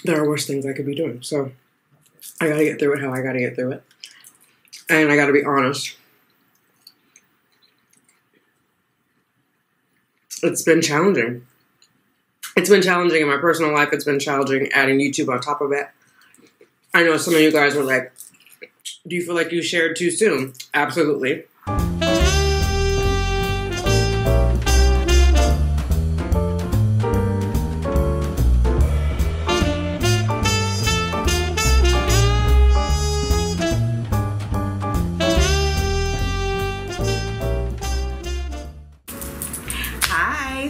there are worse things I could be doing. So I gotta get through it how I gotta get through it. And I gotta be honest. It's been challenging. It's been challenging in my personal life. It's been challenging adding YouTube on top of it. I know some of you guys were like, do you feel like you shared too soon? Absolutely.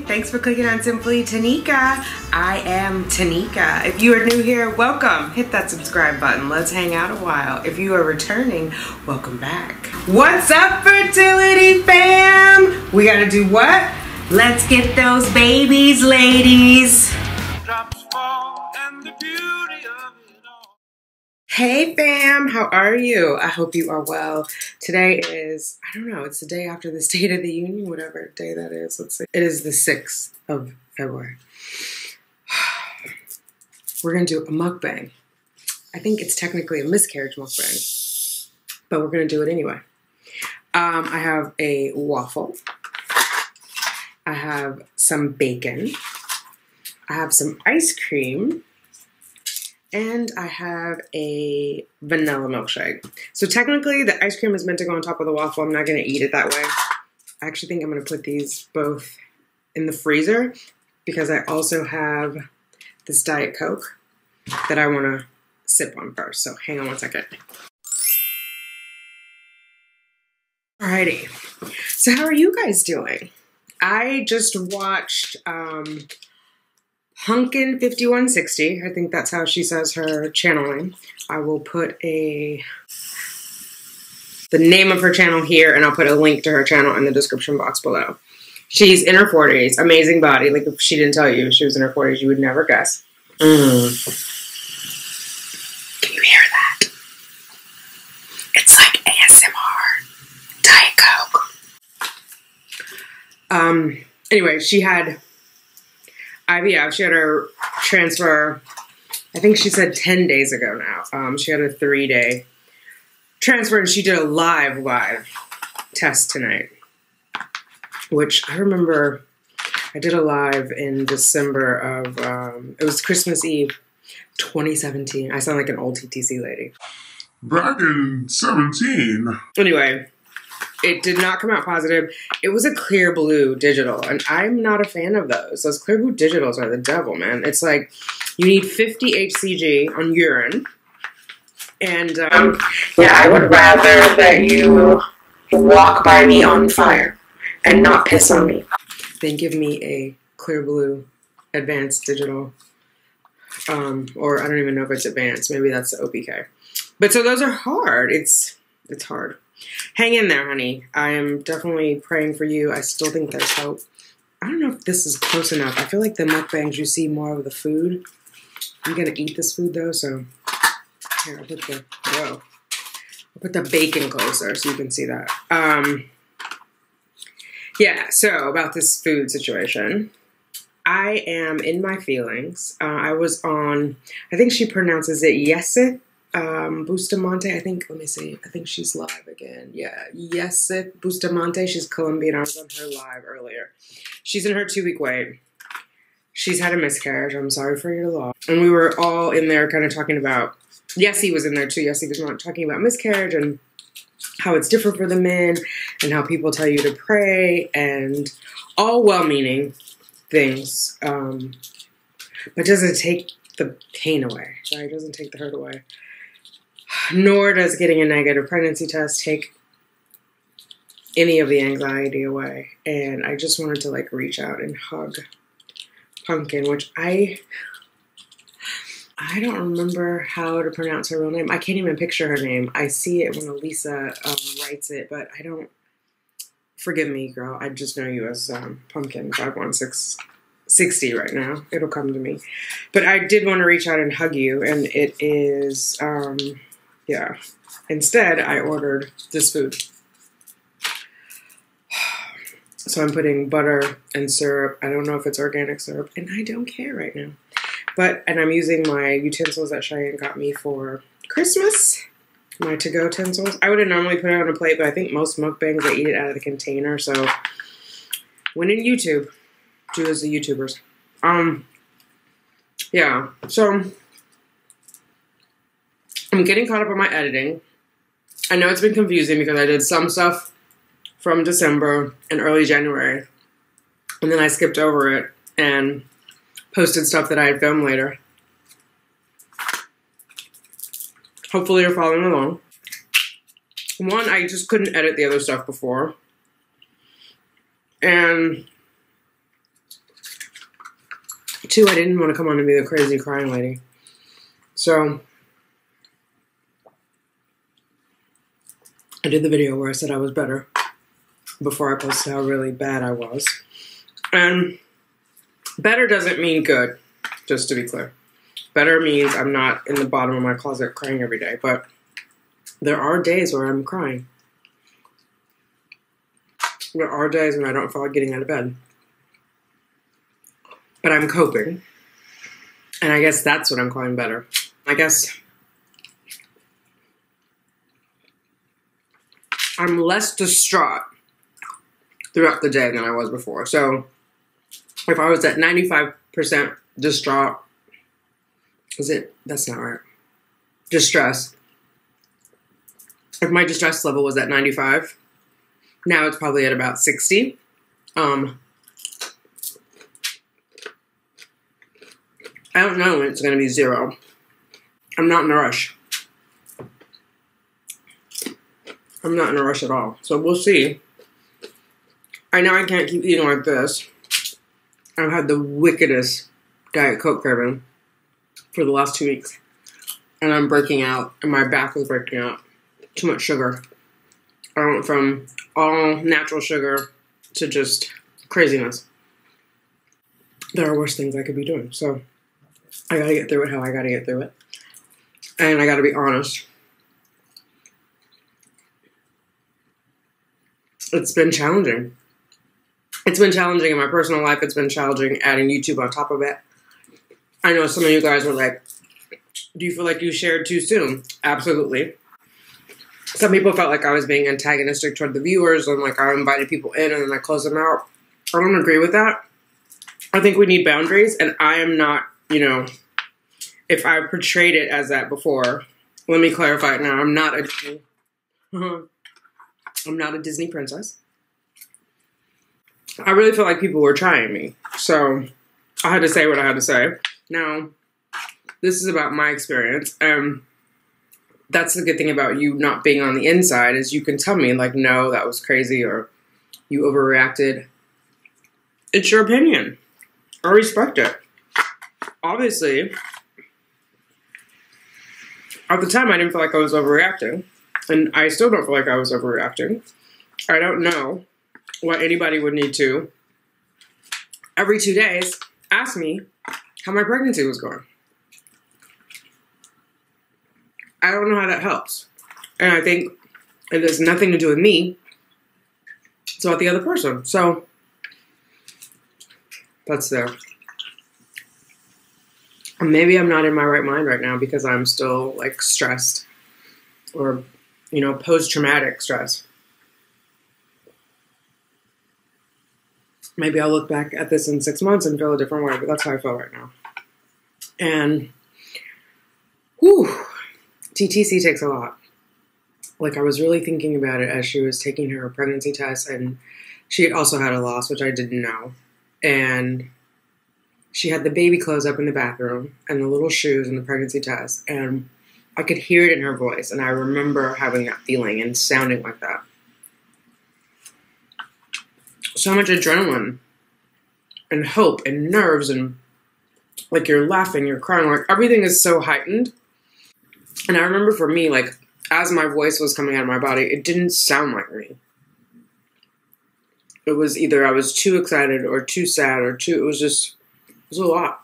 Thanks for clicking on Simply Tanika. I am Tanika. If you are new here, welcome. Hit that subscribe button. Let's hang out a while. If you are returning, welcome back. What's up, Fertility Fam? We gotta do what? Let's get those babies, ladies. Drops fall and the beauty of it all. Hey fam, how are you? I hope you are well. Today is, I don't know, it's the day after the State of the Union, whatever day that is. Let's see. It is the 6th of February. We're gonna do a mukbang. I think it's technically a miscarriage mukbang, but we're gonna do it anyway. I have a waffle. I have some bacon. I have some ice cream. And I have a vanilla milkshake. So technically the ice cream is meant to go on top of the waffle. I'm not gonna eat it that way. I actually think I'm gonna put these both in the freezer because I also have this Diet Coke that I wanna sip on first. So hang on one second. Alrighty, so how are you guys doing? I just watched Hunkin 5160. I think that's how she says her channel name. I will put the name of her channel here, and I'll put a link to her channel in the description box below. She's in her 40s, amazing body. Like if she didn't tell you she was in her 40s, you would never guess. Can you hear that? It's like ASMR Diet Coke. Anyway, she had IVF. She had her transfer, I think she said 10 days ago now. She had a 3-day transfer, and she did a live test tonight, which I remember I did a live in December of, it was Christmas Eve, 2017. I sound like an old TTC lady. Back in 17. Anyway, it did not come out positive. It was a clear blue digital, and I'm not a fan of those. Those clear blue digitals are the devil, man. It's like you need 50 HCG on urine. And yeah, I would rather that you walk by me on fire and not piss on me than give me a clear blue advanced digital. Or I don't even know if it's advanced. Maybe that's the OPK. But so those are hard. It's hard. Hang in there, honey. I am definitely praying for you. I still think there's hope. I don't know if this is close enough. I feel like the mukbangs, you see more of the food. I'm going to eat this food, though, so here, I'll put the bacon closer so you can see that. Yeah, so about this food situation. I am in my feelings. I was on, I think she pronounces it Yesit. Bustamante, I think, let me see, I think she's live again. Yeah, Yesit Bustamante, she's Colombian. I was on her live earlier. She's in her 2-week wait. She's had a miscarriage. I'm sorry for your loss. And we were all in there kind of talking about, Yessie was in there too. Yessie was not talking about miscarriage and how it's different for the men and how people tell you to pray and all well-meaning things. But doesn't take the pain away, right? It doesn't take the hurt away. Nor does getting a negative pregnancy test take any of the anxiety away. And I just wanted to like reach out and hug Pumpkin, which I don't remember how to pronounce her real name. I can't even picture her name. I see it when Elisa writes it, but I don't. Forgive me, girl. I just know you as Pumpkin 51660 right now. It'll come to me. But I did want to reach out and hug you, and it is yeah. Instead, I ordered this food. So I'm putting butter and syrup. I don't know if it's organic syrup, and I don't care right now. And I'm using my utensils that Cheyenne got me for Christmas. My to-go utensils. I would have normally put it on a plate, but I think most mukbangs, they eat it out of the container. So, when in YouTube, do as the YouTubers. Yeah. So, I'm getting caught up on my editing. I know it's been confusing because I did some stuff from December and early January. And then I skipped over it and posted stuff that I had filmed later. Hopefully you're following along. One, I just couldn't edit the other stuff before. And two, I didn't want to come on and be the crazy crying lady. So I did the video where I said I was better before I posted how really bad I was. And better doesn't mean good, just to be clear. Better means I'm not in the bottom of my closet crying every day, but there are days where I'm crying. There are days when I don't feel like getting out of bed. But I'm coping. And I guess that's what I'm calling better. I guess I'm less distraught throughout the day than I was before. So if I was at 95% distraught, that's not right. Distress. If my distress level was at 95, now it's probably at about 60. I don't know when it's going to be 0. I'm not in a rush. I'm not in a rush at all. So we'll see. I know I can't keep eating like this. I've had the wickedest Diet Coke craving for the last 2 weeks. And I'm breaking out. And my back is breaking out. Too much sugar. I went from all natural sugar to just craziness. There are worse things I could be doing. So I gotta get through it how I gotta get through it. And I gotta be honest. It's been challenging. It's been challenging in my personal life. It's been challenging adding YouTube on top of it. I know some of you guys were like, do you feel like you shared too soon? Absolutely. Some people felt like I was being antagonistic toward the viewers and like I invited people in and then I closed them out. I don't agree with that. I think we need boundaries, and I am not, if I portrayed it as that before, let me clarify it now. I'm not a Disney princess. I really feel like people were trying me. So I had to say what I had to say. Now, this is about my experience. That's the good thing about you not being on the inside is you can tell me like, no, that was crazy or you overreacted. It's your opinion. I respect it. Obviously, at the time I didn't feel like I was overreacting. And I still don't feel like I was overreacting. I don't know what anybody would need to, every 2 days, ask me how my pregnancy was going. I don't know how that helps. And I think it has nothing to do with me. It's about the other person. So, that's there. And maybe I'm not in my right mind right now because I'm still, like, stressed. Or, post-traumatic stress. Maybe I'll look back at this in 6 months and feel a different way, but that's how I feel right now. And, TTC takes a lot. Like, I was really thinking about it as she was taking her pregnancy test, and she had also had a loss, which I didn't know. And she had the baby clothes up in the bathroom, and the little shoes and the pregnancy test, and I could hear it in her voice, and I remember having that feeling and sounding like that. So much adrenaline and hope and nerves and like you're laughing, you're crying, like everything is so heightened. And I remember for me, like as my voice was coming out of my body, it didn't sound like me. It was either I was too excited or too sad or it was a lot.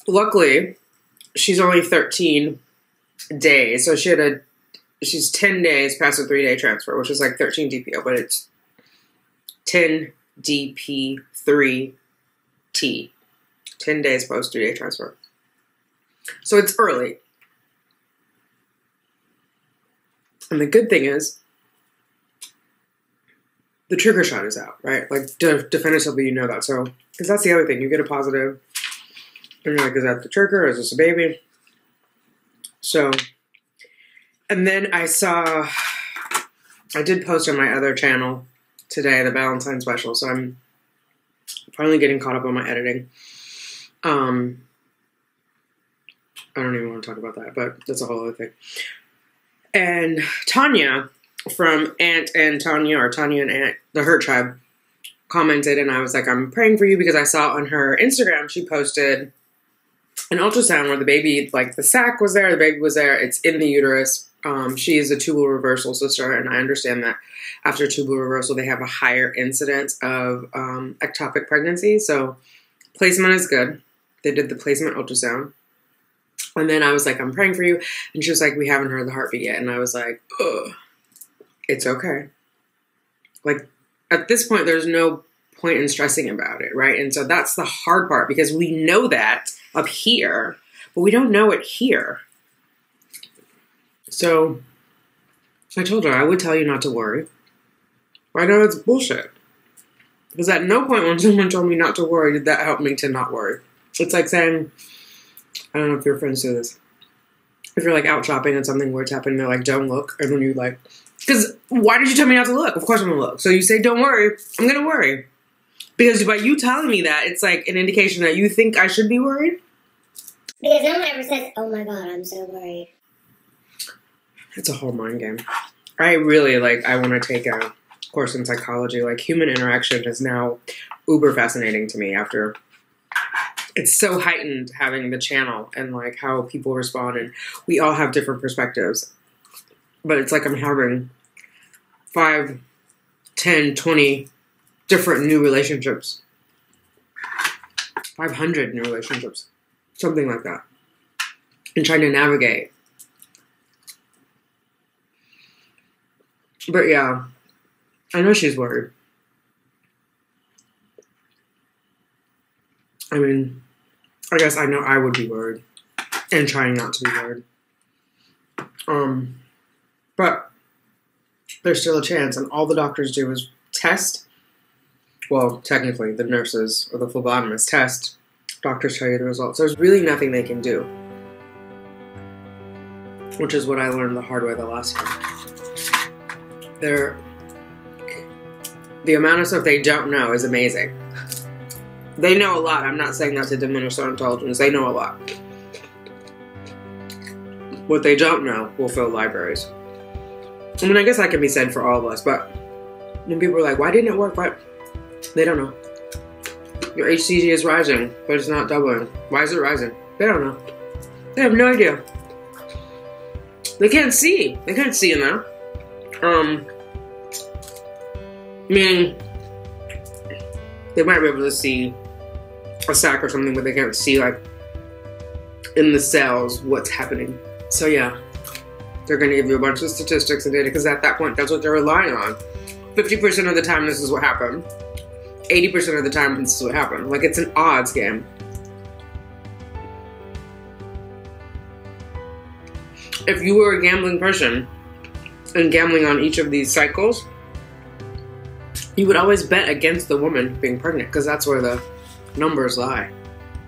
Luckily, she's only 13 days, so she's 10 days past a 3-day transfer, which is like 13 DPO, but it's 10 DP3T. 10 days post due date transfer. So it's early. And the good thing is, the trigger shot is out, right? Like, definitively you know that. So, because that's the other thing. You get a positive, and you're like, is that the trigger? Is this a baby? So, and then I did post on my other channel today, the Valentine special. So I'm finally getting caught up on my editing. I don't even want to talk about that, but that's a whole other thing. And Tanya from Aunt and Tanya, or Tanya and Aunt, the Hurt Tribe, commented, and I was like, I'm praying for you, because I saw on her Instagram, she posted an ultrasound where the baby, like the sac was there, the baby was there, it's in the uterus. She is a tubal reversal sister, and I understand that after tubal reversal, they have a higher incidence of ectopic pregnancy. So placement is good. They did the placement ultrasound. And then I was like, I'm praying for you. And she was like, we haven't heard the heartbeat yet. And I was like, ugh, it's okay. Like, at this point, there's no point in stressing about it, right? And so that's the hard part, because we know that up here, but we don't know it here. So I told her I would tell you not to worry. But I know it's bullshit. Because at no point when someone told me not to worry did that help me to not worry. It's like saying, I don't know if your friends do this. If you're like out shopping and something weird's happening, they're like, don't look. And then you like, because why did you tell me not to look? Of course I'm going to look. So you say, don't worry. I'm going to worry. Because by you telling me that, it's like an indication that you think I should be worried. Because no one ever says, oh my God, I'm so worried. It's a whole mind game. I really I want to take a course in psychology. Like, human interaction is now uber fascinating to me after it's so heightened having the channel and like how people respond, and we all have different perspectives. But it's like I'm having 5, 10, 20 different new relationships. 500 new relationships. Something like that. And trying to navigate. But yeah, I know she's worried. I mean, I guess I know I would be worried. And trying not to be worried. But there's still a chance, and all the doctors do is test. Well, technically, the nurses or the phlebotomists test. Doctors tell you the results. There's really nothing they can do. Which is what I learned the hard way the last time. The amount of stuff they don't know is amazing. They know a lot. I'm not saying that to diminish their intelligence. They know a lot. What they don't know will fill libraries. I mean, I guess that can be said for all of us, but when people are like, why didn't it work? What? They don't know. Your HCG is rising, but it's not doubling. Why is it rising? They don't know. They have no idea. They can't see. They can't see in there. Meaning, they might be able to see a sac or something, but they can't see, like, in the cells what's happening. So yeah, they're going to give you a bunch of statistics and data, because at that point, that's what they're relying on. 50% of the time, this is what happened. 80% of the time, this is what happened. Like, it's an odds game. If you were a gambling person and gambling on each of these cycles, you would always bet against the woman being pregnant, because that's where the numbers lie.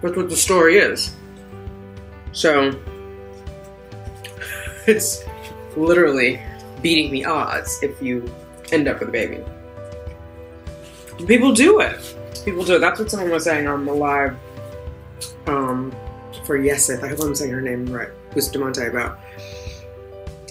That's what the story is. So, it's literally beating the odds if you end up with a baby. People do it. People do it. That's what someone was saying on the live for Yesith. I hope I'm saying her name right. Bustamante, about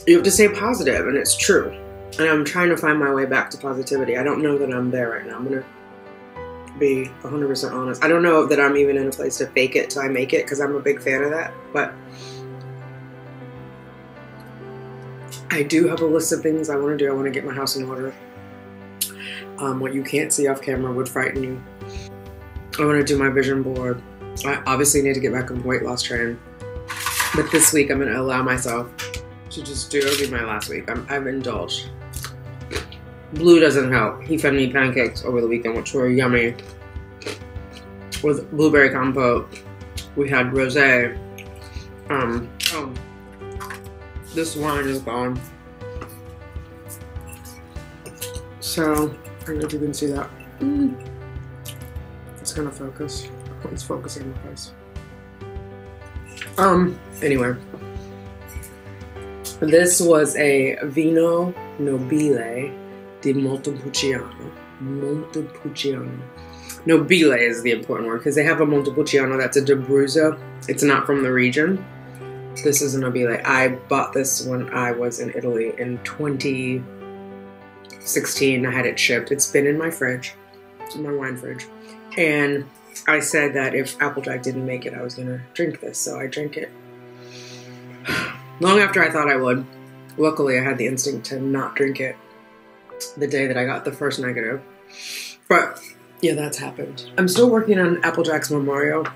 you have to stay positive, and it's true. And I'm trying to find my way back to positivity. I don't know that I'm there right now. I'm going to be 100% honest. I don't know that I'm even in a place to fake it till I make it, because I'm a big fan of that. But I do have a list of things I want to do. I want to get my house in order. What you can't see off camera would frighten you. I want to do my vision board. I obviously need to get back on the weight loss train. But this week I'm going to allow myself to just do, it'll be my last week. I've indulged. Blue doesn't help. He fed me pancakes over the weekend, which were yummy. with blueberry compote. We had rosé. Oh, this wine is gone. So, I don't know if you can see that. It's gonna focus. It's focusing on the face. Anyway. This was a Vino Nobile di Montepulciano. Montepulciano. Nobile is the important word because they have a Montepulciano that's a d'Abruzzo. It's not from the region. This is a Nobile. I bought this when I was in Italy in 2016. I had it shipped. It's been in my fridge, in my wine fridge. And I said that if Applejack didn't make it, I was going to drink this. So I drank it. Long after I thought I would. Luckily, I had the instinct to not drink it the day that I got the first negative. But, yeah, that's happened. I'm still working on Applejack's memorial.